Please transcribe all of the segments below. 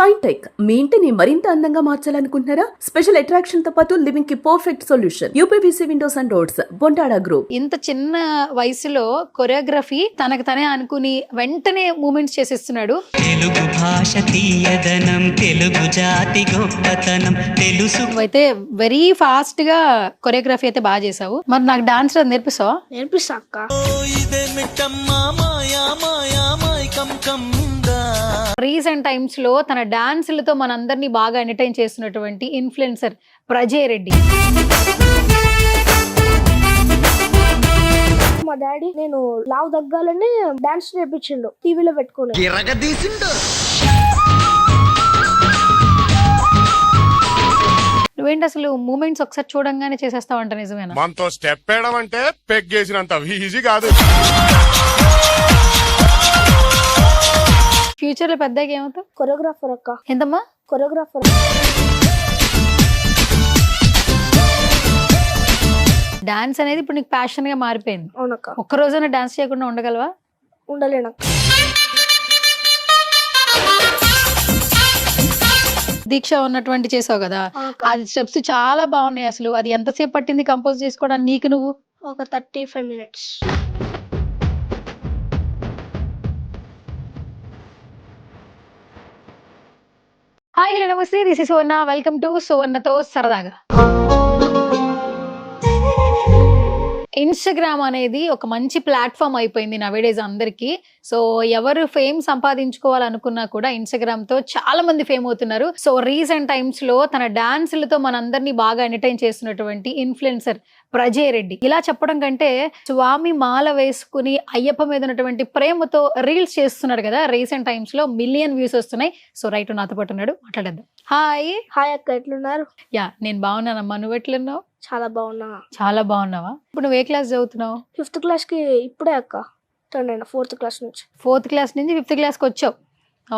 Shine tech మీ ఇంటిని మరింత అందంగా మార్చాలనుకుంటున్నారా? స్పెషల్ అట్రాక్షన్ తో పాటు లివింగ్ కి perfect solution. UPVC windows and doors, Bontada group. ఇంత చిన్న వయసులో కొరియోగ్రఫీ తనకు తనే అనుకుని వెంటనే మూమెంట్స్ చేసేస్తున్నాడు. తెలుగు భాష తీయదనం, తెలుగు జాతి గొప్పతనం తెలుసు. నువ్వైతే వెరీ ఫాస్ట్ గా కొరియోగ్రఫీ అయితే బాగా చేసావు. మరి నాకు డాన్స్ నేర్పిస్తావా? నేర్పిస్తా అక్క. రీసెంట్ టైమ్స్ లో తన డాన్సులతో మనందరినీ బాగా ఎంటర్టైన్ చేస్తున్నటువంటి ఇన్ఫ్లుయెన్సర్ ప్రజయ్ రెడ్డి. మా డాడీ నేను లావు తగ్గాలని డాన్స్ నేర్పించిండు టీవీలో పెట్టుకుని. నువ్వేంటి అసలు మూమెంట్స్ ఒకసారి చూడంగానే చేసేస్తావంట, నిజమేనా? మనతో స్టెప్ వేయడం అంటే పెగ్గేసినంత ఈజీ కాదు. ఫ్యూచర్ లో పెద్దగా ఏమవుతావు? కొరియోగ్రాఫర్ అక్క. ఎంతమ్మా? కొరియోగ్రాఫర్. డాన్స్ అనేది ఇప్పుడు నీకు ప్యాషన్ గా మారిపోయింది. అవునక్క. ఒక్క రోజైనా డాన్స్ చేయకుండా ఉండగలవా? ఉండలేనక్క. దీక్ష ఉన్నటువంటి చేసావు కదా, అది స్టెప్స్ చాలా బాగున్నాయి. అసలు అది ఎంతసేపు పట్టింది కంపోజ్ చేసుకోవడానికి నీకు నువ్వు? ఒక 35 minutes. Hi hello namaste, this is Suvarna. Welcome to సువర్ణతో సరదాగా. ఇన్స్టాగ్రామ్ అనేది ఒక మంచి ప్లాట్ఫామ్ అయిపోయింది నవేడేస్ అందరికి. సో ఎవరు ఫేమ్ సంపాదించుకోవాలనుకున్నా కూడా ఇన్స్టాగ్రామ్ తో చాలా మంది ఫేమ్ అవుతున్నారు. సో రీసెంట్ టైమ్స్ లో తన డాన్సులతో మనందరినీ బాగా ఎంటర్టైన్ చేస్తున్నటువంటి ఇన్ఫ్లుయెన్సర్ ప్రజయ్ రెడ్డి. ఇలా చెప్పడం కంటే స్వామి మాల వేసుకుని అయ్యప్ప మీద ఉన్నటువంటి ప్రేమతో రీల్స్ చేస్తున్నాడు కదా. రీసెంట్ టైమ్స్ లో 1 million వ్యూస్ వస్తున్నాయి. సో రైట్ నాతో పాటు ఉన్నాడు, మాట్లాడేద్దాం. హాయ్. హాయ్ అక్క, ఎట్లున్నారు? యా, నేను బాగున్నానమ్మా, నువ్వు ఎట్లున్నావు? చాలా బాగున్నా. చాలా బాగున్నావా? ఇప్పుడు నువ్వు ఏ క్లాస్ చదువుతున్నావు? 5th class కి ఇప్పుడే అక్క టర్న్ అయినా. 4th class నుంచి. 4th class నుంచి 5th class కి వచ్చావు.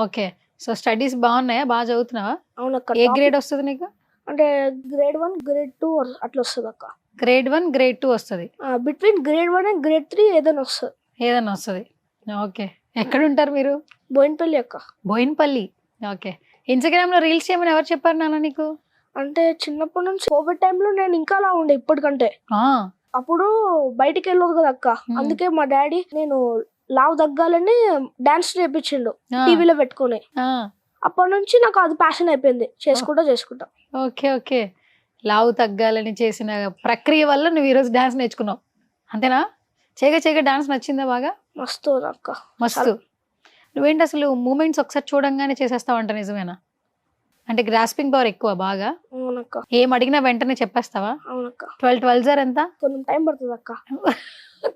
ఓకే. సో స్టడీస్ బాగున్నాయా? బాగా చదువుతున్నావా? అవునక్క. ఏ గ్రేడ్ వస్తుంది నీకు? అంటే grade 1 grade 2 అట్లా వస్తుంది అక్క. grade 1 grade 2 వస్తుంది. బిట్వీన్ grade 1 అండ్ grade 3 ఏదైనా వస్తుంది. ఏదైనా వస్తుంది. ఓకే. ఎక్కడ ఉంటారు మీరు? బోయినపల్లి అక్క. బోయినపల్లి. ఓకే. ఇన్స్టాగ్రామ్ లో రీల్స్ చేయమని ఎవరు చెప్పారు నాన్న నీకు? అంటే చిన్నప్పటి నుంచి కోవిడ్ టైంలో నేను ఇంకా అలా ఉండే ఇప్పటికంటే. అప్పుడు బయటికి వెళ్ళదు కదా అక్క, అందుకే మా డాడీ నేను లావు తగ్గాలని డాన్స్ నేర్పించిండు టీవీలో పెట్టుకుని. అప్పటి నుంచి నాకు అది ప్యాషన్ అయిపోయింది, చేసుకుంటా. Okay okay. లావు తగ్గాలని చేసిన ప్రక్రియ వల్ల నువ్వు ఈరోజు డాన్స్ నేర్చుకున్నావు, అంతేనా? చేయగా డాన్స్ నచ్చిందా బాగా? మస్తు అక్క, మస్తు. నువ్వేంటి అసలు మూమెంట్స్ ఒకసారి చూడంగానే చేసేస్తావంట, నిజమేనా? అంటే గ్రాస్పింగ్ పవర్ ఎక్కువ బాగా. అవునక్క. ఏం అడిగినా వెంటనే చెప్పేస్తావా? అవునక్క. 12 ఎంత? కొంచెం టైం పడుతుంది అక్క.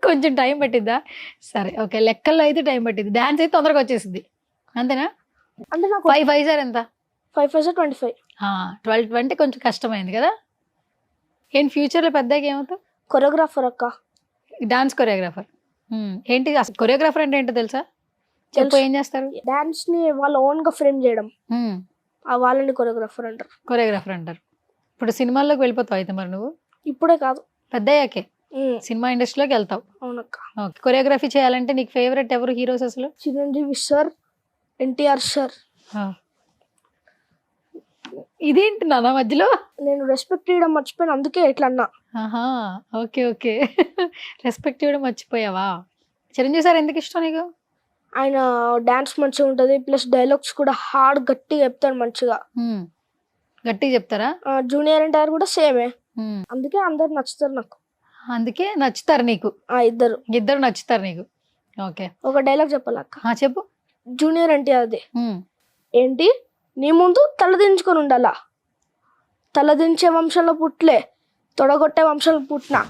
కొంచెం టైం పట్టిద్దా? సరే ఓకే. లెక్కల్లో అయితే టైం పట్టింది, డాన్స్ అయితే తొందరగా వచ్చేసింది, అంతేనా? అంటే నాకు 5 ఎంత? 5 5 25. 12 అంటే కొంచెం కష్టమైంది కదా. ఏంటి ఫ్యూచర్ లో పెద్దగా ఏమవుతావు? కొరియోగ్రాఫర్ అక్క. Dance choreographer. ఏంటి అసలు కొరియోగ్రాఫర్ అంటే ఏంటో తెలుసా? చెప్పు, ఏం చేస్తారు? డాన్స్ ని వాళ్ళ ఓన్ గా ఫ్రేమ్ చేయడం, వాళ్ళని కొరియోగ్రాఫర్ అంటారు. కొరియోగ్రాఫర్ అంటారు. ఇప్పుడు సినిమాల్లోకి వెళ్ళిపోతావు అయితే మరి నువ్వు? ఇప్పుడే కాదు, పెద్దయ్యాకే సినిమా ఇండస్ట్రీలోకి వెళ్తావు. అవునక్క. ఓకే. కొరియోగ్రఫీ చేయాలంటే నీకు ఫేవరెట్ ఎవరు హీరోస్ అసలు? Chiranjeevi sir, NTR sir. ఇదేంటి నాన్న మధ్యలో? నేను రెస్పెక్ట్ ఇవ్వడం మర్చిపోయాను, అందుకే ఇట్లా అన్నా. Okay okay. రెస్పెక్ట్ ఇవ్వడం మర్చిపోయావా? చిరంజీవి సార్ ఎందుకు ఇష్టం నీకు? ఆయన డాన్స్ మంచిగా ఉంటది, ప్లస్ డైలాగ్స్ కూడా హార్డ్ గట్టిగా చెప్తాడు మంచిగా. గట్టిగా చెప్తారా? జూనియర్ ఎన్టీఆర్ కూడా సేమే, అందుకే అందరు నచ్చుతారు నాకు. అందుకే నచ్చుతారు నీకు? ఇద్దరు నచ్చుతారు నీకు. ఓకే. ఒక డైలాగ్ చెప్పాలక్క. చెప్పు. జూనియర్ ఎన్టీఆర్ది. ఏంటి, నీ ముందు తలదించుకొని ఉండాలా, తలదించే వంశంలో పుట్లే, తొడగొట్టే వంశంలో పుట్టినా.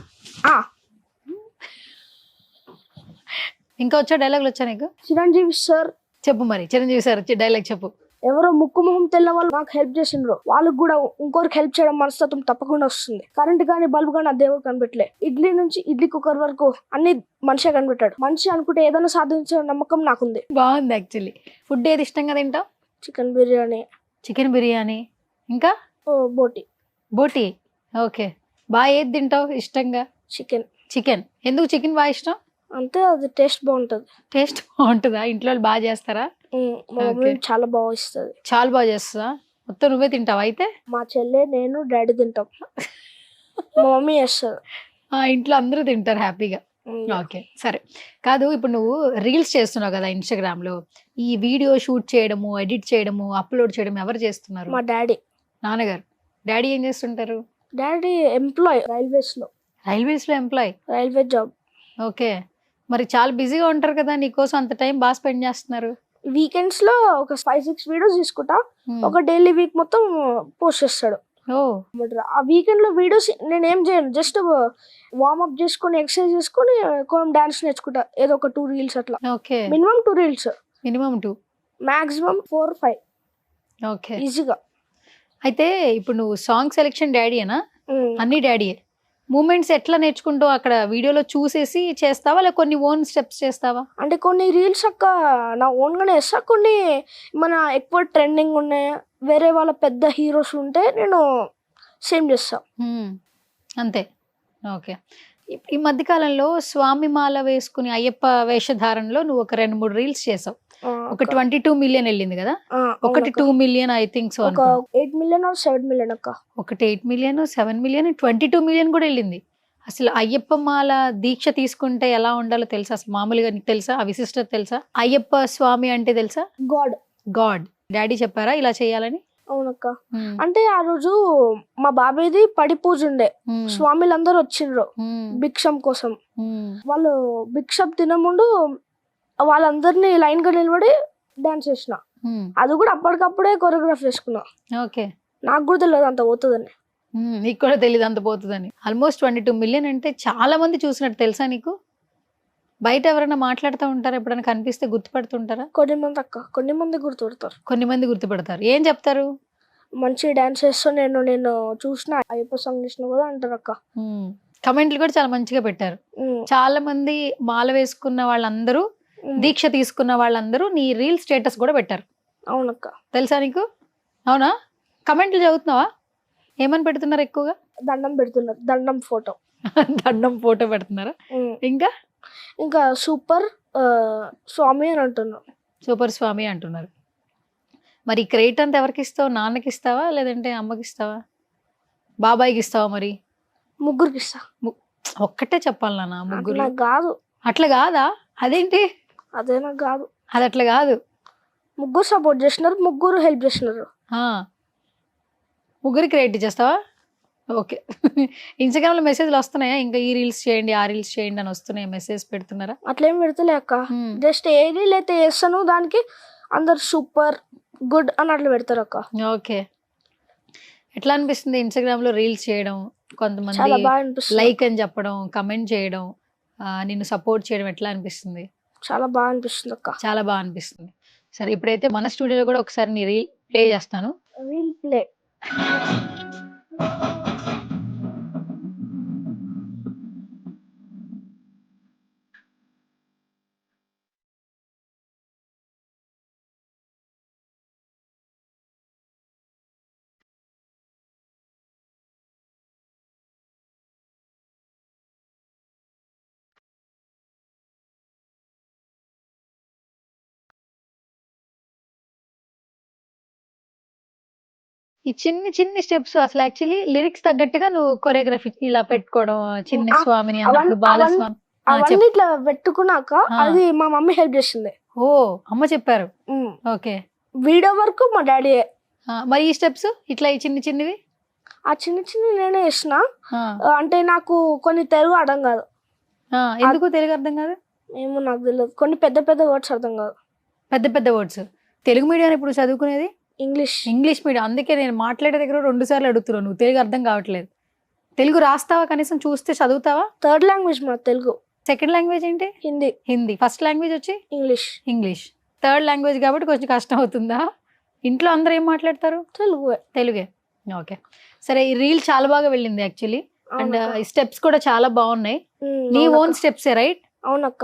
ఇంకా వచ్చా డైలాగులు వచ్చా నీకు? చిరంజీవి సార్. చెప్పు మరి, చిరంజీవి సార్ వచ్చే డైలాగ్ చెప్పు. ఎవరో ముక్కు మొహం తెల్ల వాళ్ళు నాకు హెల్ప్ చేసిండ్రు, వాళ్ళకి కూడా ఇంకొకరికి హెల్ప్ చేయడం మనస్తత్వం తప్పకుండా వస్తుంది. కరెంట్ కానీ బల్బు కానీ ఆ దేవుడు కనిపెట్టలే. ఇడ్లీ నుంచి ఇడ్లీ కుక్కర్ వరకు అన్ని మనిషే కనిపెట్టాడు. మనిషి అనుకుంటే ఏదైనా సాధించే నమ్మకం నాకుంది. బాగుంది. యాక్చువల్లీ ఫుడ్ ఏది ఇష్టంగా తింటావు? చికెన్ బిర్యానీ. చికెన్ బిర్యానీ. ఇంకా? బోటి. బోటి. ఓకే. బాగా ఏది తింటావు ఇష్టంగా? చికెన్. ఎందుకు చికెన్ బాగా ఇష్టం? అంటే అది టేస్ట్ బాగుంటుంది. టేస్ట్ బాగుంటుందా? ఇంట్లో వాళ్ళు బాగా చేస్తారా? మా మమ్మీ Okay. చాలా బాగా ఇస్తుంది. చాలా బాగా చేస్తుందా? మొత్తం నువ్వే తింటావా అయితే? మా చెల్లె, నేను, డాడీ తింటాం. మా మమ్మీ చేస్తుంది. ఇంట్లో అందరూ తింటారు హ్యాపీగా. ఓకే, సరే. కాదు, ఇప్పుడు నువ్వు రీల్స్ చేస్తున్నావు కదా ఇన్స్టాగ్రామ్ లో, ఈ వీడియో షూట్ చేయడము, ఎడిట్ చేయడము, అప్లోడ్ చేయడం ఎవరు చేస్తున్నారు? మా డాడీ. నాన్నగారు. డాడీ ఏం చేస్తుంటారు? డాడీ ఎంప్లాయ్ రైల్వేస్ లో ఎంప్లాయ్. Railway job. ఓకే, మరి చాలా బిజీగా ఉంటారు కదా, నీకోసం అంత టైం బాగా స్పెండ్ చేస్తున్నారు. వీకెండ్స్ లో ఒక 5-6 వీడియోస్ తీసుకుంటా. ఒక డైలీ వీక్ మొత్తం పోస్ట్ చేస్తాడు. ఓ, ఆ వీకెండ్ లో వీడియోస్ నేను ఏం చేయను, జస్ట్ వార్మప్ చేసుకొని ఎక్సర్సైజ్ చేసుకొని కొంచెం డాన్స్ నేర్చుకుంటా. ఏదో ఒక 2 రీల్స్ అట్లా. Okay, minimum 2 reels, minimum 2, maximum 4-5 okay. ఈజీగా. అయితే ఇప్పుడు నువ్వు సాంగ్ సెలెక్షన్ డాడీయేనా? అన్ని డాడీయే. మూమెంట్స్ ఎట్లా నేర్చుకుంటావు? అక్కడ వీడియోలో చూసేసి చేస్తావా, లేక కొన్ని ఓన్ స్టెప్స్ చేస్తావా? అంటే కొన్ని రీల్స్ అక్క నా ఓన్ గానే వేస్తా, కొన్ని మన ఎక్కువ ట్రెండింగ్ ఉన్నాయి, వేరే వాళ్ళ పెద్ద హీరోస్ ఉంటే నేను సేమ్ చేస్తా. అంతే. ఓకే. ఈ మధ్య కాలంలో స్వామి మాల వేసుకుని అయ్యప్ప వేషధారణలో నువ్వు ఒక 2-3 రీల్స్ చేసావు. ఒక 22 మిలియన్ వెళ్ళింది కదా, ఒకటి 2 మిలియన్ ఐ థింక్ సో. ఒక 8 మిలియన్ ఆర్ 7 మిలియన్ అక్క. ఒకటి 8 మిలియన్, 7 మిలియన్, 22 మిలియన్ కూడా వెళ్ళింది. అసలు అయ్యప్ప మాల దీక్ష తీసుకుంటే ఎలా ఉండాలో తెలుసా? అసలు మామూలుగా నీకు తెలుసా? ఆ విశిష్టత తెలుసా? అయ్యప్ప స్వామి అంటే తెలుసా? గాడ్. డాడీ చెప్పారా ఇలా చేయాలని? అవునక్క. అంటే ఆ రోజు మా బాబాయ్ది పడి పూజ ఉండే, స్వామిలందరూ వచ్చిండ్రు భిక్షం కోసం. వాళ్ళు భిక్షం తినముందు వాళ్ళందరినీ లైన్ గా నిలబడి డాన్స్ చేసిన. అది కూడా అప్పటికప్పుడే కొరియోగ్రాఫ్ చేసుకున్నా. ఓకే, నాకు కూడా తెలియదు అంత పోతుందని. నీకు కూడా తెలియదు అంత పోతుందని. ఆల్మోస్ట్ 22 మిలియన్ అంటే చాలా మంది చూసినట్టు తెలుసా నీకు? బయట ఎవరైనా మాట్లాడుతూ ఉంటారా? ఎప్పుడైనా కనిపిస్తే గుర్తుపడుతుంటారా? కొన్ని మంది గుర్తుపడతారు. కొన్ని మంది గుర్తుపడతారు. ఏం చెప్తారు? మంచి డాన్స్ చేస్తా, నేను చూసిన అయ్యప్ప సాంగ్ చేసిన కూడా అంటారు అక్క. కమెంట్లు కూడా చాలా మంచిగా పెట్టారు. చాలా మంది మాల వేసుకున్న వాళ్ళందరూ, దీక్ష తీసుకున్న వాళ్ళందరూ నీ రీల్ స్టేటస్ కూడా పెట్టారు. అవునక్క. తెలుసా నీకు? అవునా? కమెంట్లు చదువుతున్నావా? ఏమని పెడుతున్నారు ఎక్కువగా? దండం పెడుతున్నారు, దండం ఫోటో. దండం ఫోటో పెడుతున్నారా? ఇంకా సూపర్ స్వామి అని అంటున్నారు. సూపర్ స్వామి అంటున్నారు. మరి క్రెడిట్ అంతా ఎవరికి ఇస్తావు? నాన్నకి ఇస్తావా, లేదంటే అమ్మకి ఇస్తావా, బాబాయ్కి ఇస్తావా? మరి ముగ్గురికి ఇస్తా. ఒక్కటే చెప్పాలి నాన్న, ముగ్గురు నాకు కాదు. అట్లా కాదా? అదేంటి? అదే నాకు కాదు. అది అట్లా కాదు. ముగ్గురు సపోర్ట్ చేస్తున్నారు, ముగ్గురు హెల్ప్ చేస్తున్నారు. ముగ్గురికి క్రెడిట్ చేస్తావా? ఓకే. ఇన్స్టాగ్రామ్ లో మెసేజ్లు వస్తున్నాయా? ఇంకా ఈ రీల్స్ చేయండి, ఆ రీల్స్ చేయండి అని వస్తున్నాయి, మెసేజ్ పెడుతున్నారా? అట్లేం పెడతలే అక్క. జస్ట్ ఏ రీల్ అయితే చేస్తాను దానికి అందరు సూపర్ గుడ్ అని అట్లా పెడతారు అక్క. ఓకే. ఎట్లా అనిపిస్తుంది ఇన్స్టాగ్రామ్ లో రీల్స్ చేయడం? కొంతమంది చాలా బాగా అనిపిస్తుంది. లైక్ అని చెప్పడం, కమెంట్ చేయడం, నిన్ను సపోర్ట్ చేయడం ఎట్లా అనిపిస్తుంది? చాలా బాగా అనిపిస్తుంది అక్క. చాలా బాగా అనిపిస్తుంది. సరే, ఇప్పుడైతే మన స్టూడియోలో కూడా ఒకసారి నీ రీల్ ప్లే చేస్తాను. Reel play. ఈ చిన్ని చిన్ని స్టెప్స్ అసలు యాక్చువల్లీ లిరిక్స్ తగ్గట్టుగా నువ్వు కొరియోగ్రఫీ ఇలా పెట్టుకోవడం, చిన్న స్వామిని అన్నప్పుడు బాలస్వామి అవన్నీ ఇట్లా పెట్టుకున్నాక అది మా మమ్మీ హెల్ప్ చేసింది. ఓ, అమ్మ చెప్పారు. ఓకే. వీడియో వరకు మా డాడీ. మరి ఈ స్టెప్స్ ఇట్లా ఈ చిన్ని చిన్నవి? ఆ చిన్న నేనే చేసిన. అంటే నాకు కొన్ని తెలుగు అర్థం కాదు. ఎందుకు తెలుగు అర్థం కాదు? ఏమో నాకు తెలియదు. కొన్ని పెద్ద పెద్ద వర్డ్స్ అర్థం కాదు. పెద్ద పెద్ద వర్డ్స్. తెలుగు మీడియం ఇప్పుడు చదువుకునేది ఇంగ్లీష్ మీడియం. అందుకే నేను మాట్లాడే దగ్గర 2 సార్లు అడుగుతున్నాను, నువ్వు తెలుగు అర్థం కావట్లేదు. తెలుగు రాస్తావా? కనీసం చూస్తే చదువుతావా? థర్డ్ లాంగ్వేజ్ మా తెలుగు. సెకండ్ లాంగ్వేజ్ ఏంటి? హిందీ. ఫస్ట్ లాంగ్వేజ్ వచ్చి ఇంగ్లీష్. థర్డ్ లాంగ్వేజ్ కాబట్టి కొంచెం కష్టం అవుతుందా? ఇంట్లో అందరూ ఏం మాట్లాడతారు? తెలుగే. ఓకే, సరే. ఈ రీల్ చాలా బాగా వెళ్ళింది యాక్చువల్లీ, అండ్ స్టెప్స్ కూడా చాలా బాగున్నాయి. నీ ఓన్ స్టెప్స్ రైట్? అవునక్క.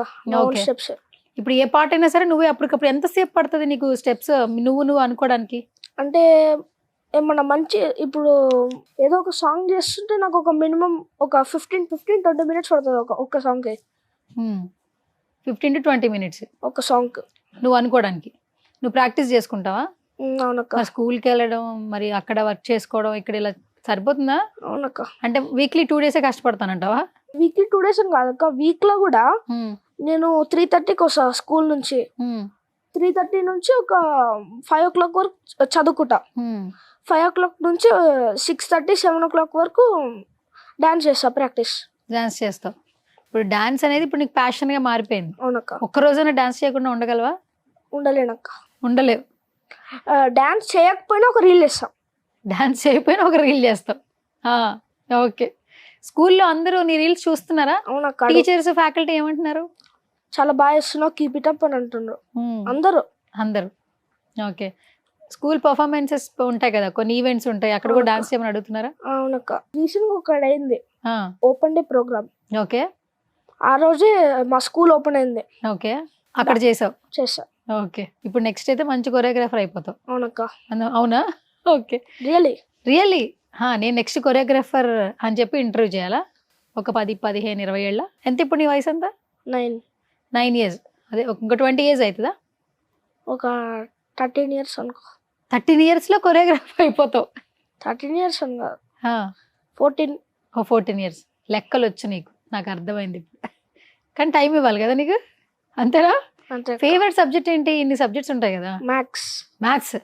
ఇప్పుడు ఏ పాట అయినా సరే నువ్వే అప్పటికప్పుడు ఎంతసేపు పడుతుంది నీకు స్టెప్స్ నువ్వు అనుకోవడానికి? అంటే ఏమన్నా మంచి ఇప్పుడు ఏదో ఒక సాంగ్ చేస్తుంటే నాకు ఒక మినిమం ఒక 15-20 మినిట్స్ పడుతుంది ఒక సాంగ్ కి. 15 to 20 minutes ఒక సాంగ్ నువ్వు అనుకోవడానికి. నువ్వు ప్రాక్టీస్ చేసుకుంటావా? అవునక్క. మరి స్కూల్కి వెళ్ళడం, మరి అక్కడ వర్క్ చేసుకోవడం, ఇక్కడ ఇలా సరిపోతుందా? అవునక్క. అంటే వీక్లీ 2 డేసే కష్టపడతానంటావా? వీక్లీ 2 డేస్ అని కాదక్క, వీక్ లో కూడా నేను 3:30కి వస్తా స్కూల్ నుంచి. 3:30 నుంచి ఒక 5 o'clock వరకు చదువుకుంటా. 5 o'clock నుంచి 6:30, 7 o'clock వరకు డాన్స్ చేస్తా, ప్రాక్టీస్. డాన్స్ చేస్తావు. ఇప్పుడు డాన్స్ అనేది ఇప్పుడు నీకు ప్యాషన్ గా మారిపోయింది. అవునక్క. ఒక్క రోజైనా డాన్స్ చేయకుండా ఉండగలవా? ఉండలేనక్క. ఉండలేవు. డాన్స్ చేయకపోయినా ఒక రీల్ చేస్తాం. డాన్స్ చేయకపోయినా ఒక రీల్ చేస్తావు. ఓకే. స్కూల్లో అందరూ నీ రీల్స్ చూస్తున్నారా? అవునక్క. టీచర్స్, ఫ్యాకల్టీ ఏమంటున్నారు? చాలా బాగా చేస్తున్నావు, కీప్ ఇట్ అప్ అని అంటున్నారు అందరూ. ఓకే. స్కూల్ పర్ఫార్మెన్సెస్ ఉంటాయి కదా, కొన్ని ఈవెంట్స్ ఉంటాయి, అక్కడ కూడా డాన్స్ చేయమని అడుగుతున్నారా? అవునక్క. రీసెంట్ గా ఒకటి అయింది, ఓపెన్ డే ప్రోగ్రామ్. ఓకే. ఆ రోజే మా స్కూల్ ఓపెన్ అయింది. ఓకే, అక్కడ చేసావు? చేసా. ఓకే. ఇప్పుడు నెక్స్ట్ అయితే మంచి కొరియోగ్రాఫర్ అయిపోతావు. అవునక్క. అవునా? ఓకే. రియల్లీ నేను నెక్స్ట్ కొరియోగ్రాఫర్ అని చెప్పి ఇంటర్వ్యూ చేయాలా? ఒక 10, 15, 20 ఏళ్ళ? ఎంత ఇప్పుడు నీ వయసు ఎంత? 9 years. అదే ఇంకా 20 years అవుతుందా? ఒక 13 years అనుకో. 13 years లో కొరియోగ్రాఫర్ అయిపోతావు? 13 years అని కాదు, 14 years. లెక్కలు వచ్చు నీకు, నాకు అర్థమైంది ఇప్పుడు. కానీ టైం ఇవ్వాలి కదా నీకు, అంతేనా? ఫేవరెట్ సబ్జెక్ట్ ఏంటి? ఇన్ని సబ్జెక్ట్స్ ఉంటాయి కదా. మ్యాథ్స్.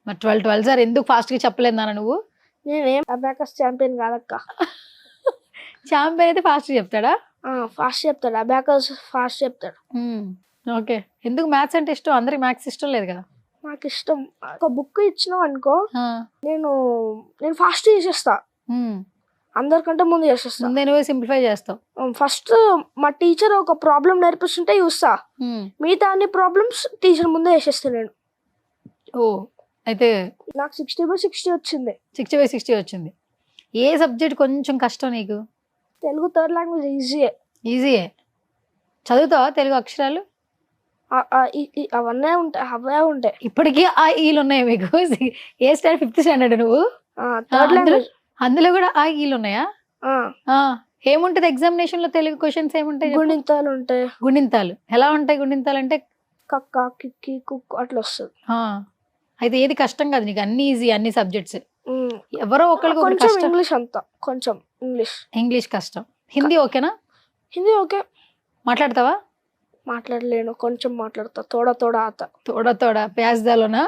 మరి 12 సార్ ఎందుకు ఫాస్ట్ గా చెప్పలేదు నాన్న నువ్వు? నేనేం అబాకస్ ఛాంపియన్ కాదక్క. ఛాంపియన్ అయితే ఫాస్ట్ చెప్తాడా? ఫాస్ట్ చెప్తాడు, అబాకస్ ఫాస్ట్ చెప్తాడు. ఓకే. ఎందుకు మ్యాథ్స్ అంటే ఇష్టం? అందరికి మ్యాథ్స్ ఇష్టం లేదు కదా. నాకు ఇష్టం. ఒక బుక్ ఇచ్చినావు అనుకో, నేను ఫాస్ట్ చేసేస్తా, అందరికంటే ముందు చేసేస్తా. ముందే నువ్వే సింప్లిఫై చేస్తావు. ఫస్ట్ మా టీచర్ ఒక ప్రాబ్లం నేర్పిస్తుంటే చూస్తా, మిగతా అన్ని ప్రాబ్లమ్స్ టీచర్ ముందే చేసేస్తా నేను. ఓ, అయితే నాకు 60/60 వచ్చింది. 60/60 వచ్చింది. ఏ సబ్జెక్ట్ కొంచెం కష్టం నీకు? తెలుగు థర్డ్ లాంగ్వేజ్ ఈజీయే. చదువుతావా తెలుగు అక్షరాలు? అవే ఉంటాయి ఇప్పటికీ. ఆ ఈలు ఉన్నాయి మీకు? ఏ స్టాండర్డ్? 5th standard నువ్వు? Third language. అందులో కూడా ఆ ఈలు ఉన్నాయా? ఏముంటది ఎగ్జామినేషన్ లో? తెలుగు క్వశ్చన్స్ ఏముంటాయి? గుణింతాలు ఉంటాయి. గుణింతాలు ఎలా ఉంటాయి? గుణింతాలు అంటే కక్క, కిక్కి, కుక్కు అట్లా వస్తుంది. అయితే ఏది కష్టం కాదు నీకు? అన్ని ఈజీ, అన్ని సబ్జెక్ట్స్. ఎవరో ఒకరికి ఇంగ్లీష్ అంతా కొంచెం ఇంగ్లీష్ కష్టం. హిందీ ఓకేనా? హిందీ ఓకే. మాట్లాడతావా? మాట్లాడలేను, కొంచెం మాట్లాడతా. తోడా ఆత. తోడా ప్యాజ్దాలోనా?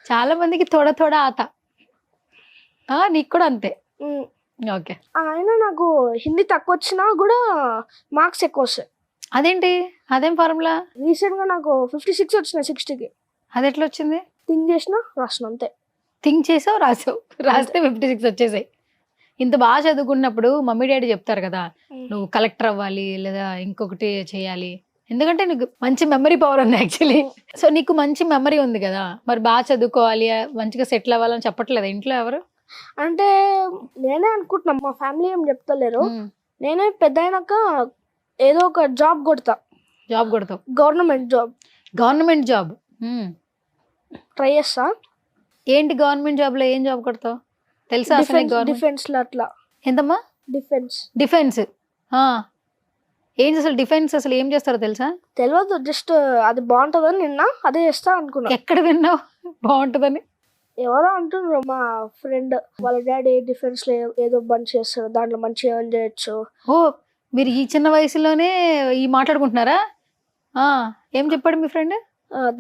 చాలా మందికి తోడా ఆత. నీకు కూడా అంతే? ఓకే. అయినా నాకు హిందీ తక్కువ వచ్చినా కూడా మార్క్స్ ఎక్కువ వస్తాయి. అదేంటి? అదేం ఫార్ములా? రీసెంట్ గా నాకు 56 వచ్చినాయి 60కి. అది ఎట్లా వచ్చింది? థింక్ చేసినా రాసిన, అంతే. థింక్ చేసావు, రాస్తే 56 వచ్చేసాయి. ఇంత బాగా చదువుకున్నప్పుడు మమ్మీ డాడీ చెప్తారు కదా, నువ్వు కలెక్టర్ అవ్వాలి లేదా ఇంకొకటి చేయాలి, ఎందుకంటే నీకు మంచి మెమరీ పవర్ ఉంది యాక్చువల్లీ. సో నీకు మంచి మెమరీ ఉంది కదా, మరి బాగా చదువుకోవాలి, మంచిగా సెటిల్ అవ్వాలని చెప్పట్లేదు ఇంట్లో ఎవరు? అంటే నేనే అనుకుంటున్నా, మా ఫ్యామిలీ ఏం చెప్తలేరు. నేనే పెద్ద అయినాక ఏదో ఒక జాబ్ కొడతావు? గవర్నమెంట్ జాబ్ ట్రై చేస్తా. ఏంటి గవర్నమెంట్ జాబ్ లో ఏం జాబ్ కొడతావు తెలుసా? డిఫెన్స్ లో. అట్లా. ఎంతమ్మా? డిఫెన్స్. ఏంటి అసలు డిఫెన్స్? అసలు ఏం చేస్తారో తెలుసా? తెలియదు, జస్ట్ అది బాగుంటదని నిన్న అదే చేస్తా అనుకున్నా. ఎక్కడ విన్నావు బాగుంటదని? ఎవరో అంటున్నారు, మా ఫ్రెండ్ వాళ్ళ డాడీ డిఫెన్స్ లో ఏదో బంద్ చేస్తారు, దాంట్లో మంచిగా ఎర్న్ చేయొచ్చు. ఓ, మీరు ఈ చిన్న వయసులోనే ఈ మాట్లాడుకుంటున్నారా? ఏం చెప్పాడు మీ ఫ్రెండ్?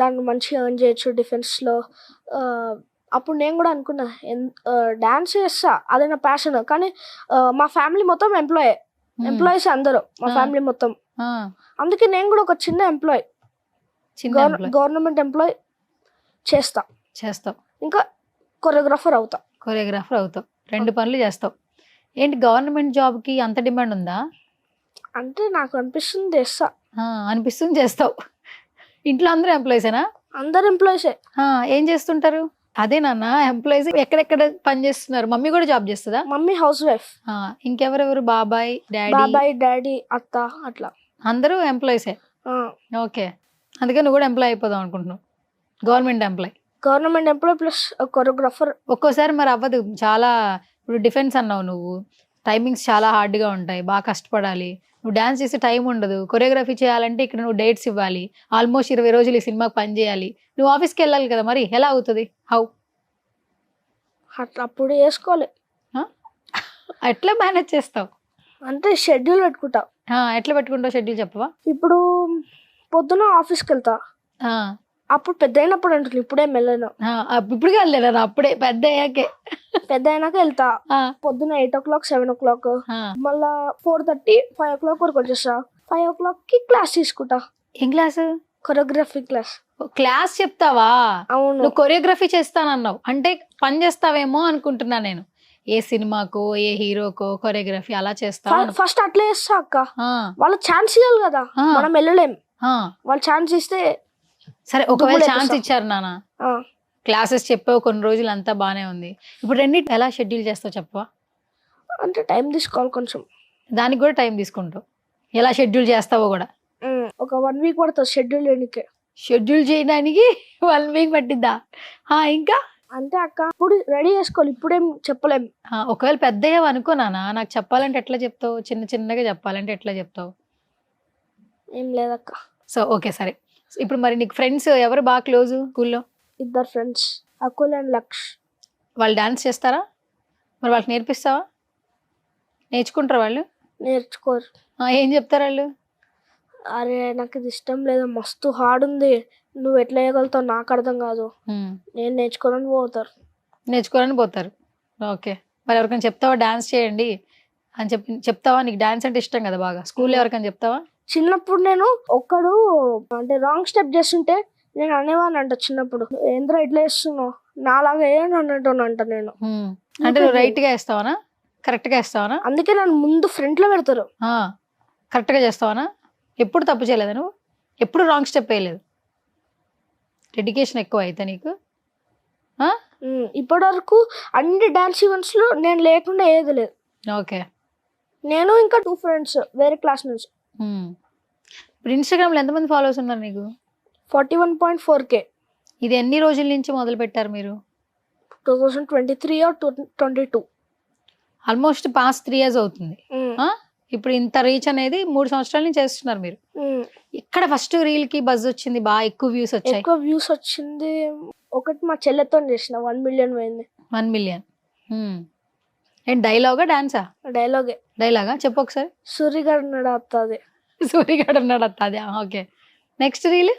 దాంట్లో మంచిగా ఎర్న్ చేయొచ్చు డిఫెన్స్ లో. అప్పుడు నేను కూడా అనుకున్నా, డాన్స్ చేస్తా, అదే నా ప్యాషన్. కానీ మా ఫ్యామిలీ మొత్తం ఎంప్లాయీస్ అందరూ, మా ఫ్యామిలీ మొత్తం. అందుకే నేను కూడా ఒక చిన్న ఎంప్లాయీ, గవర్నమెంట్ ఎంప్లాయీ చేస్తావు. ఇంకా కొరియోగ్రాఫర్ అవుతావు. 2 పనులు చేస్తావు. ఏంటి గవర్నమెంట్ జాబ్ కి అంత డిమాండ్ ఉందా? అంటే నాకు అనిపిస్తుంది చేస్తా. అనిపిస్తుంది చేస్తావు. ఇంట్లో అందరూ ఎంప్లాయీసేనా? అందరు ఎంప్లాయీసే. ఏం చేస్తుంటారు? అదే నాన్న, ఎంప్లాయీస్ ఎక్కడెక్కడ పని చేస్తున్నారు? మమ్మీ కూడా జాబ్ చేస్తుందా? Mummy housewife. ఇంకెవరెవరు? బాబాయ్, డాడీ, అత్త, అట్లా అందరూ ఎంప్లాయీసే. ఓకే. అందుకే నువ్వు కూడా ఎంప్లాయ్ అయిపోదాం అనుకుంటున్నావు? Government employ plus choreographer. ఒక్కోసారి మరి అవ్వదు చాలా. ఇప్పుడు డిఫెన్స్ అన్నావు నువ్వు, టైమింగ్స్ చాలా హార్డ్గా ఉంటాయి, బాగా కష్టపడాలి. నువ్వు డాన్స్ చేసే టైం ఉండదు, కొరియోగ్రఫీ చేయాలంటే ఇక్కడ నువ్వు డేట్స్ ఇవ్వాలి, ఆల్మోస్ట్ 20 రోజులు ఈ సినిమాకి పని చేయాలి, నువ్వు ఆఫీస్కి వెళ్ళాలి కదా, మరి ఎలా అవుతుంది? హౌ? అట్లా అప్పుడు వేసుకోవాలి. ఎట్లా మేనేజ్ చేస్తావు? అంటే షెడ్యూల్ పెట్టుకుంటా. ఎట్లా పెట్టుకుంటావు షెడ్యూల్ చెప్పవా? ఇప్పుడు పొద్దున ఆఫీస్కి వెళ్తా, అప్పుడు పెద్ద అయినప్పుడు అంటున్నా, ఇప్పుడే వెళ్ళను. ఇప్పుడు కాదు, అప్పుడే పెద్ద అయ్యాకే. పెద్ద అయినాక వెళ్తా. పొద్దున 8 o'clock 7 o'clock, మళ్ళా 4:30 5 o'clock వరకు వచ్చేస్తా. 5 o'clock కి క్లాస్ తీసుకుంటా. ఏం క్లాసు? Choreography class. క్లాస్ చెప్తావా? అవును. నువ్వు కొరియోగ్రఫీ చేస్తానన్నావు అంటే పని చేస్తావేమో అనుకుంటున్నా నేను. ఏ సినిమాకో ఏ హీరోకో కొరియోగ్రఫీ అలా చేస్తా? ఫస్ట్ అట్లా చేస్తా అక్క. వాళ్ళ ఛాన్స్ ఇవ్వాలి కదా, మనం వెళ్ళలేం. వాళ్ళు ఛాన్స్ ఇస్తే సరే, ఒకవేళ ఛాన్స్ ఇచ్చారు నాన్న, క్లాసెస్ చెప్పావు కొన్ని రోజులు, అంతా బానే ఉంది, ఇప్పుడు రెండింటి ఎలా షెడ్యూల్ చేస్తావు చెప్పవా? అంటే టైం తీసుకోవాలి కొంచెం. దానికి కూడా టైం తీసుకుంటావు, ఎలా షెడ్యూల్ చేస్తావో కూడా? ఒక 1 week పడుతుంది షెడ్యూల్ చేయడానికి. షెడ్యూల్ చేయడానికి 1 week పట్టిద్దా? ఇంకా అంతే అక్క, ఇప్పుడు రెడీ చేసుకోవాలి, ఇప్పుడేం చెప్పలేం. ఒకవేళ పెద్దయ్యావు అనుకో నాన్న, నాకు చెప్పాలంటే ఎట్లా చెప్తావు? చిన్నగా చెప్పాలంటే ఎట్లా చెప్తావు? ఏం లేదక్క. సో ఓకే సరే, ఇప్పుడు మరి నీకు ఫ్రెండ్స్ ఎవరు బాగా క్లోజ్ స్కూల్లో? 2 ఫ్రెండ్స్, అకుల్ అండ్ లక్ష్. వాళ్ళు డాన్స్ చేస్తారా? మరి వాళ్ళకి నేర్పిస్తావా? నేర్చుకుంటారా వాళ్ళు? నేర్చుకోరు. ఏం చెప్తారు వాళ్ళు? అరే నాకు ఇది ఇష్టం లేదు, మస్తు హార్డ్ ఉంది, నువ్వు ఎట్లా వేయగలుగుతావు నాకు అర్థం కాదు, నేను నేర్చుకోవాలని పోతారు. ఓకే, మరి ఎవరికైనా చెప్తావా డాన్స్ చేయండి అని చెప్తావా? నీకు డాన్స్ అంటే ఇష్టం కదా బాగా, స్కూల్లో ఎవరికైనా చెప్తావా? చిన్నప్పుడు నేను ఒక్కడు అంటే రాంగ్ స్టెప్ చేస్తుంటే నేను అనేవాడిని అంట చిన్నప్పుడు, ఏంద్రా ఇట్లా వేస్తున్నావు, నాలాగా ఏమని అన్నట్టు నేను. అంటే నువ్వు రైట్ గా వేస్తావనా, కరెక్ట్ గా వేస్తావనా? అందుకే నన్ను ముందు ఫ్రంట్ లో పెడతారు. కరెక్ట్ గా చేస్తావనా? ఎప్పుడు తప్పు చేయలేదా నువ్వు? ఎప్పుడు రాంగ్ స్టెప్ వేయలేదు? డెడికేషన్ ఎక్కువ అయితే నీకు? ఇప్పటి వరకు అన్ని డాన్స్ ఈవెంట్స్ లో నేను లేకుండా ఏది లేదు. ఓకే, నేను ఇంకా 2 ఫ్రెండ్స్ వేరే క్లాస్ నుంచి. ఇప్పుడు ఇన్స్టాగ్రామ్ లో ఎంతమంది ఫాలోవర్స్ ఉన్నారు నీకు? 41.4K. ఇది ఎన్ని రోజుల నుంచి మొదలు పెట్టారు మీరు? 2023 or 22. ఆల్మోస్ట్ పాస్ట్ 3 years అవుతుంది. ఇప్పుడు ఇంత రీచ్ అనేది 3 సంవత్సరాల నుంచి చేస్తున్నారు మీరు. ఇక్కడ ఫస్ట్ రీల్ కి బజ్ వచ్చింది, బాగా ఎక్కువ వ్యూస్ వచ్చాయి? ఎక్కువ వ్యూస్ వచ్చింది ఒకటి మా చెల్లెతో చేసిన, 1 million పోయింది. 1 million. ఏంటి డైలాగా డాన్సా? డైలాగా చెప్పు ఒకసారి. సూర్యగాడు నడతాది. ఓకే, నెక్స్ట్ రీల్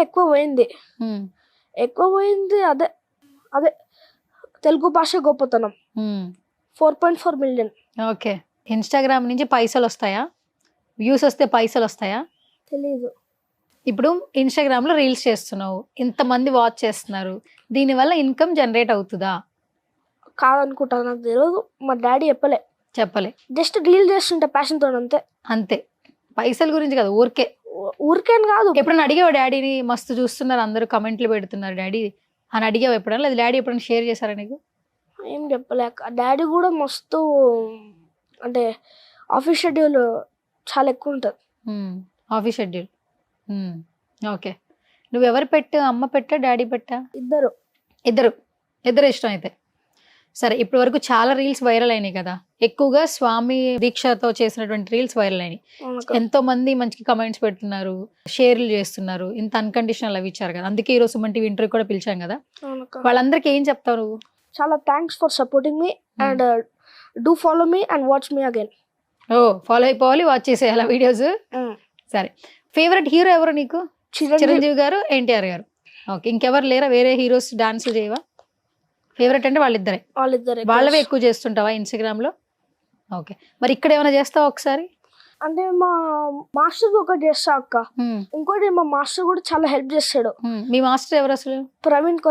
ఎక్కువ పోయింది. అదే తెలుగు భాష గొప్పతనం. 4.4 million. ఓకే, ఇన్స్టాగ్రామ్ నుంచి పైసలు వస్తాయా? వ్యూస్ వస్తే పైసలు వస్తాయా? తెలీదు. ఇప్పుడు ఇన్స్టాగ్రామ్ లో రీల్స్ చేస్తున్నావు, ఇంతమంది వాచ్ చేస్తున్నారు, దీనివల్ల ఇన్కమ్ జనరేట్ అవుతుందా? కాదనుకుంటా, నాకు తెలియదు, మా డాడీ చెప్పలే. జస్ట్ రీల్ చేస్తుంటే ప్యాషన్ తో అంతే. పైసల గురించి కదా, ఊరికేం కాదు. ఎప్పుడైనా అడిగావు డాడీని, మస్తు చూస్తున్నారు అందరూ కమెంట్లు పెడుతున్నారు డాడీ అని అడిగావు ఎప్పుడైనా? లేదు డాడీ ఎప్పుడైనా షేర్ చేశారా నీకు? ఏం చెప్పలేక, డాడీ కూడా మస్తు అంటే ఆఫీస్ షెడ్యూల్ చాలా ఎక్కువ ఉంటుంది. Office schedule. ఓకే, నువ్వు ఎవరు పెట్టు, అమ్మ పెట్టా డాడీ పెట్టా? ఇద్దరు ఇష్టం అయితే. సరే, ఇప్పటి వరకు చాలా రీల్స్ వైరల్ అయినాయి కదా, ఎక్కువగా స్వామి దీక్షతో చేసినటువంటి రీల్స్ వైరల్ అయినాయి. ఎంతో మంది మంచి కమెంట్స్ పెడుతున్నారు, షేర్లు చేస్తున్నారు, ఇంత అన్కండిషనల్ అవి ఇచ్చారు కదా, అందుకే ఈరోజు సుమన్ టీవీ ఇంటర్వ్యూ కూడా పిలిచాం కదా. వాళ్ళందరికీ ఏం చెప్తావు నువ్వు? చాలా thanks for supporting me and do follow me and watch me again. Follow అయిపోవాలి, వాచ్ చేసేయాలి వీడియోస్. సరే, ఫేవరెట్ హీరో ఎవరు నీకు? చిరంజీవి గారు, ఎన్టీఆర్ గారు. ఓకే, ఇంకెవరు లేరా? వేరే హీరోస్ డాన్స్ చేయవా? ఫేవరెట్ అంటే వాళ్ళిద్దరే. వాళ్ళవే ఎక్కువ చేస్తుంటావా ఇన్స్టాగ్రామ్ లో? ఓకే, మరి ఇక్కడ ఏమైనా చేస్తావా ఒకసారి? అంటే మా మాస్టర్ ఒకటి చేస్తా అక్క, ఇంకోటి మా మాస్టర్ కూడా చాలా హెల్ప్ చేస్తాడు. మీ మాస్టర్ ఎవరు అసలు? ప్రవీణ్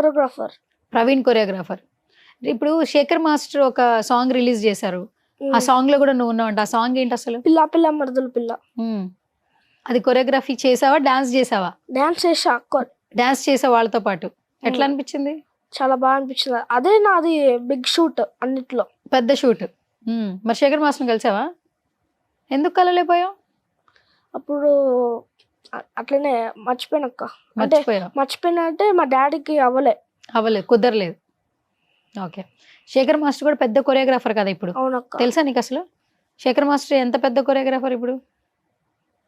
కొరియోగ్రాఫర్. ఇప్పుడు శేఖర్ మాస్టర్ ఒక సాంగ్ రిలీజ్ చేశారు, ఆ సాంగ్ లో కూడా నువ్వు ఉన్నావంట. ఆ సాంగ్ ఏంటి అసలు? పిల్ల మరుదులు పిల్ల. అది కొరియోగ్రఫీ చేసావా, డాన్స్ చేసావా? డాన్స్ చేసా వాళ్ళతో పాటు. ఎట్లా అనిపించింది? చాలా బాగా అనిపించింది. అదే నాది బిగ్ షూట్, అన్నిట్లో పెద్ద షూట్. మరి శేఖర్ మాస్టర్ కలిసావా? ఎందుకు కలలేపోయావు? అప్పుడు అట్లనే మర్చిపోయినా అంటే మా డాడీకి అవ్వలేదు, కుదరలేదు. ఓకే. శేఖర్ మాస్టర్ కూడా పెద్ద కొరియోగ్రాఫర్ కదా ఇప్పుడు, అవునక్క. తెలుసా నీకు అసలు? శేఖర్ మాస్టర్ ఎంత పెద్ద కొరియోగ్రాఫర్ ఇప్పుడు?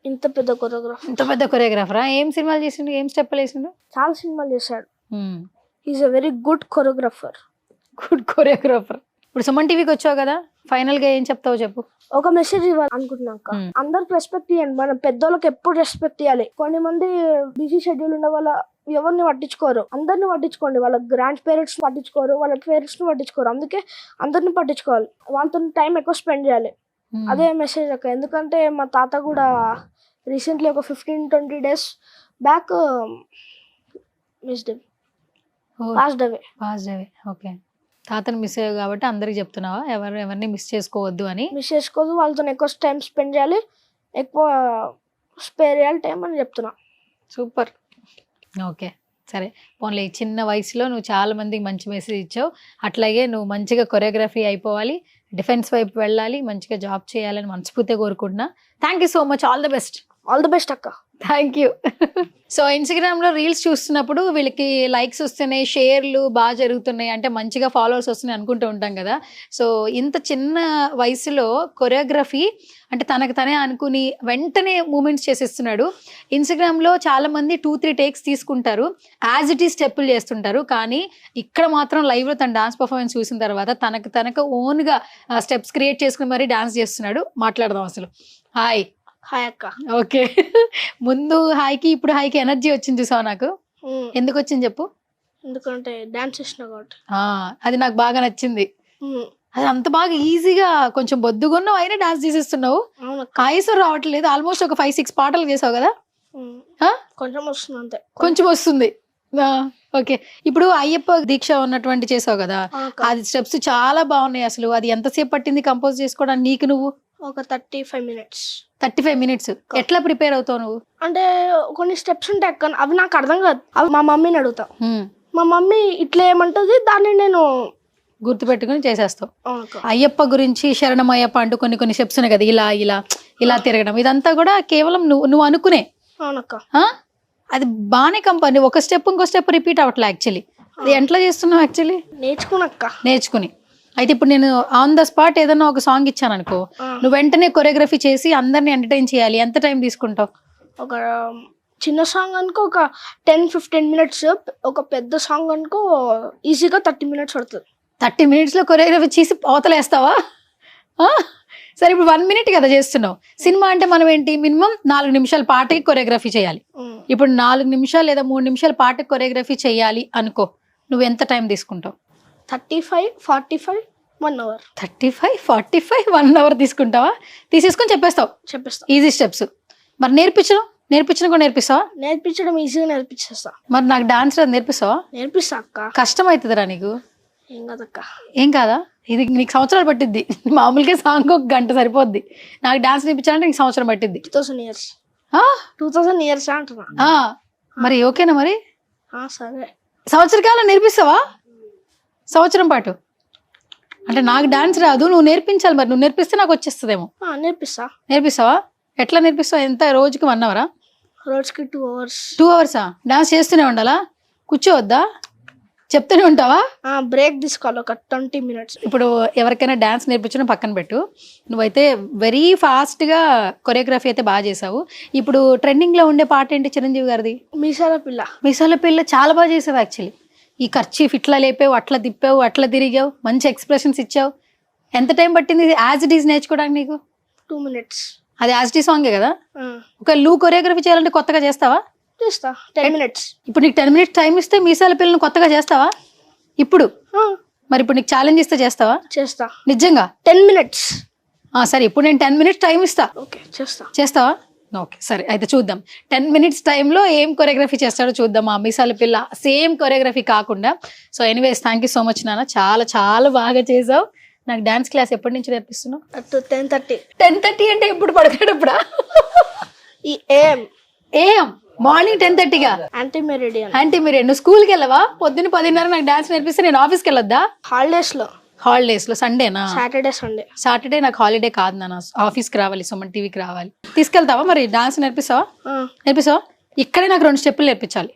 ఇంత పెద్ద కొరియోగ్రాఫర్. ఇంత పెద్ద కొరియోగ్రాఫరా? ఏం సినిమాలు చేసిండు, ఏం స్టెప్పులు వేసిండు? చాలా సినిమాలు చేశాడు. Is a very good choreographer. Good choreographer. ఇప్పుడు సుమన్ టీవీకి వచ్చావు కదా, ఫైనల్ గా ఏం చెప్తావు చెప్పు. ఒక మెసేజ్ ఇవ్వాలి అనుకుంటున్నాక, అందరికి రెస్పెక్ట్ ఇవ్వండి. మనం పెద్దోళ్ళకి ఎప్పుడు రెస్పెక్ట్ ఇవ్వాలి. కొన్ని మంది బిజీ షెడ్యూల్ ఉన్న వాళ్ళ ఎవరిని పట్టించుకోరు, అందరిని పట్టించుకోండి. వాళ్ళ గ్రాండ్ పేరెంట్స్ పట్టించుకోరు, వాళ్ళ పేరెంట్స్ ని పట్టించుకోరు. అందుకే అందరిని పట్టించుకోవాలి, వాళ్ళతో టైం ఎక్కువ స్పెండ్ చేయాలి. అదే మెసేజ్ అక్క. ఎందుకంటే మా తాత కూడా రీసెంట్లీ ఒక 15-20 days back passed away. Okay. తాతను మిస్ అయ్యావు కాబట్టి అందరికి చెప్తున్నావా ఎవరిని మిస్ చేసుకోవద్దు అని? మిస్ చేసుకోవద్దు, వాళ్ళతో ఎక్కువ టైం స్పెండ్ చేయాలి, ఎక్కువ స్పేర్ చేయాలి టైం అని చెప్తున్నా. సూపర్. ఓకే సరే, పోన్లే చిన్న వయసులో నువ్వు చాలా మందికి మంచి మెసేజ్ ఇచ్చావు. అట్లాగే నువ్వు మంచిగా కొరియోగ్రఫీ అయిపోవాలి, డిఫెన్స్ వైపు వెళ్ళాలి, మంచిగా జాబ్ చేయాలని మనస్ఫూర్తిగా కోరుకుంటున్నా. Thank you so much. All the best. All the best అక్క. Thank you. సో ఇన్స్టాగ్రామ్లో రీల్స్ చూస్తున్నప్పుడు వీళ్ళకి లైక్స్ వస్తున్నాయి, షేర్లు బాగా జరుగుతున్నాయి, అంటే మంచిగా ఫాలోవర్స్ వస్తున్నాయి అనుకుంటూ ఉంటాం కదా. సో ఇంత చిన్న వయసులో కొరియోగ్రఫీ అంటే తనకు తనే అనుకుని వెంటనే మూమెంట్స్ చేసేస్తున్నాడు. ఇన్స్టాగ్రామ్లో చాలామంది 2-3 takes తీసుకుంటారు, యాజ్ ఇట్ ఈస్ స్టెప్పులు చేస్తుంటారు. కానీ ఇక్కడ మాత్రం లైవ్లో తన డాన్స్ పర్ఫార్మెన్స్ చూసిన తర్వాత తనకు ఓన్గా స్టెప్స్ క్రియేట్ చేసుకుని మరీ డాన్స్ చేస్తున్నాడు. మాట్లాడదాం అసలు. హాయ్. హాయ్ అక్క. ఓకే, ముందు హాయ్కి ఇప్పుడు హాయ్కి ఎనర్జీ వచ్చింది చూసావు. నాకు ఎందుకు వచ్చింది చెప్పు. ఎందుకంటే డాన్స్ చేసిన కాబట్టి. అది నాకు బాగా నచ్చింది. అది అంత బాగా ఈజీగా కొంచెం బొద్దుగున్నావు అయినా డాన్స్ చేసేస్తున్నావు. ఆయుసం రావట్లేదు. ఆల్మోస్ట్ ఒక 5-6 పాటలు చేసావు కదా. కొంచెం వస్తుంది అంతే, కొంచెం వస్తుంది. ఓకే, ఇప్పుడు అయ్యప్ప దీక్ష ఉన్నటువంటి చేసావు కదా, అది స్టెప్స్ చాలా బాగున్నాయి. అసలు అది ఎంతసేపు పట్టింది కంపోజ్ చేసుకోవడానికి నీకు? నువ్వు ఒక 35 minutes. 35 minutes. ఎట్లా ప్రిపేర్ అవుతావు నువ్వు? అంటే కొన్ని స్టెప్స్ ఉంటాయి అక్క, అవి నాకు అర్థం కాదు. అవి మా మమ్మీని అడుగుతా. మా మమ్మీ ఇట్లా ఏమంటది, దాన్ని నేను గుర్తు పెట్టుకుని చేసేస్తావు. అయ్యప్ప గురించి శరణమయ్యప్ప అంటూ కొన్ని స్టెప్స్ ఉన్నాయి కదా, ఇలా ఇలా ఇలా తిరగడం, ఇదంతా కూడా కేవలం నువ్వు అనుకునే. అవునక్క. అది బాగానే కంపని. ఒక స్టెప్ ఇంకో స్టెప్ రిపీట్ అవ్వట్లే. యాక్చువల్లీ అది ఎట్లా చేస్తున్నావు? యాక్చువల్లీ నేర్చుకుని. అయితే ఇప్పుడు నేను ఆన్ ద స్పాట్ ఏదన్నా ఒక సాంగ్ ఇచ్చాను అనుకో, నువ్వు వెంటనే కొరియోగ్రఫీ చేసి అందరిని ఎంటర్టైన్ చేయాలి, ఎంత టైం తీసుకుంటావు? ఒక చిన్న సాంగ్ అనుకో ఒక 10-15 minutes, ఒక పెద్ద సాంగ్ అనుకో ఈజీగా 30 minutes పడుతుంది. 30 minutes లో కొరియోగ్రఫీ చేసి అవతలేస్తావా? సరే, ఇప్పుడు 1 minute కదా చేస్తున్నావు. సినిమా అంటే మనం ఏంటి, మినిమం 4 నిమిషాల పాటకి కొరియోగ్రఫీ చేయాలి. ఇప్పుడు 4 నిమిషాలు లేదా 3 నిమిషాల పాటకి కొరియోగ్రఫీ చేయాలి అనుకో, నువ్వు ఎంత టైం తీసుకుంటావు? 35-45 1 hour. 35-45 1 hour తీసుకుంటావా? తీసేసుకొని చెప్పేస్తా. Easy steps. మరి నేర్పించడం కూడా నేర్పిస్తావా? నేర్పించడం ఈజీగా నేర్పించేస్తా. మరి నాకు డాన్స్ నేర్పిస్తావా? నేర్పిస్తా అక్క. కష్టం అవుతుందిరా నీకు? ఏం కాదక్క. ఏం కాదా? ఇది నీకు సంవత్సరాలు పట్టిద్ది. మామూలుగా సాంగ్ 1 గంట సరిపోద్ది. నాకు డాన్స్ నేర్పించాలంటే నీకు సంవత్సరం పట్టిద్ది. 2000 years అంటున్నా. మరి ఓకేనా? మరి సరే, సంవత్సర కాలం నేర్పిస్తావా? సంవత్సరం పాటు అంటే నాకు డాన్స్ రాదు, నువ్వు నేర్పించాలి. మరి నువ్వు నేర్పిస్తే నాకు వచ్చేస్తుందేమో. నేర్పిస్తావా? ఎట్లా నేర్పిస్తావా? ఎంత రోజుకి 1 hour? రోజుకి 2 hours. 2 hours డాన్స్ చేస్తూనే ఉండాలా? కూర్చోవద్దా? చెప్తూనే ఉంటావా? బ్రేక్ తీసుకోవాలి ఒక 20 minutes. ఇప్పుడు ఎవరికైనా డాన్స్ నేర్పించడం పక్కన పెట్టు, నువ్వైతే వెరీ ఫాస్ట్గా కొరియోగ్రఫీ అయితే బాగా చేసావు. ఇప్పుడు ట్రెండింగ్లో ఉండే పాట ఏంటి చిరంజీవి గారిది? మీసాల పిల్ల చాలా బాగా చేసావు. యాక్చువల్లీ ఈ కర్చీఫ్ ఇట్లా లేపావు, అట్లా తిప్పావు, అట్లా తిరిగావు, మంచి ఎక్స్ప్రెషన్స్ ఇచ్చావు. ఎంత టైం పట్టింది యాజ్ ఇట్ ఈజ్ నేర్చుకోవడానికి నీకు? 2 minutes. అది యాజ్ ఇట్ ఈజ్ సాంగే కదా. ఒక నువ్వు కొరియోగ్రఫీ చేయాలంటే కొత్తగా చేస్తావా? 10 minutes. ఇప్పుడు నీకు 10 minutes టైం ఇస్తే మీసాల పిల్లను కొత్తగా చేస్తావా ఇప్పుడు? మరి ఇప్పుడు నీకు ఛాలెంజ్ ఇస్తే చేస్తావా? చేస్తా. నిజంగా? 10 minutes. సరే, ఇప్పుడు నేను 10 minutes టైం ఇస్తా. చేస్తావా? ఓకే సరే, అయితే చూద్దాం 10 minutes టైంలో ఏం కొరియోగ్రఫీ చేస్తాడో చూద్దాం. ఆ మీసాల పిల్ల సేమ్ కొరియోగ్రఫీ కాకుండా. So anyways, thank you so much నాన్న, చాలా చాలా బాగా చేసావు. నాకు డాన్స్ క్లాస్ ఎప్పటి నుంచి నేర్పిస్తున్నావు? 10:30 అంటే ఎప్పుడు పడుకునేటప్పుడా? ఏం మార్నింగ్ 10:30గా? ఆంటీ మీరు నువ్వు స్కూల్కి వెళ్ళవా? పొద్దున్న 10:30 నాకు డాన్స్ నేర్పిస్తే నేను ఆఫీస్కి వెళ్ళొద్దా? హాలిడేస్ లో సండేనా? సాటర్డే నాకు హాలిడే కాదు నాన్న, ఆఫీస్కి రావాలి, సుమన్ టీవీకి రావాలి. తీసుకెళ్తావా? మరి డాన్స్ నేర్పిస్తావా? ఇక్కడే నాకు 2 స్టెప్పులు నేర్పించాలి.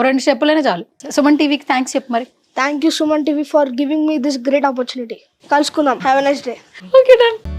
2 స్టెప్పులైనా చాలు. సుమన్ టీవీకి థ్యాంక్స్ చెప్పు మరి. Thank you Suman TV for giving me this great opportunity. కలుసుకుందాం. Have a nice day. Okay done.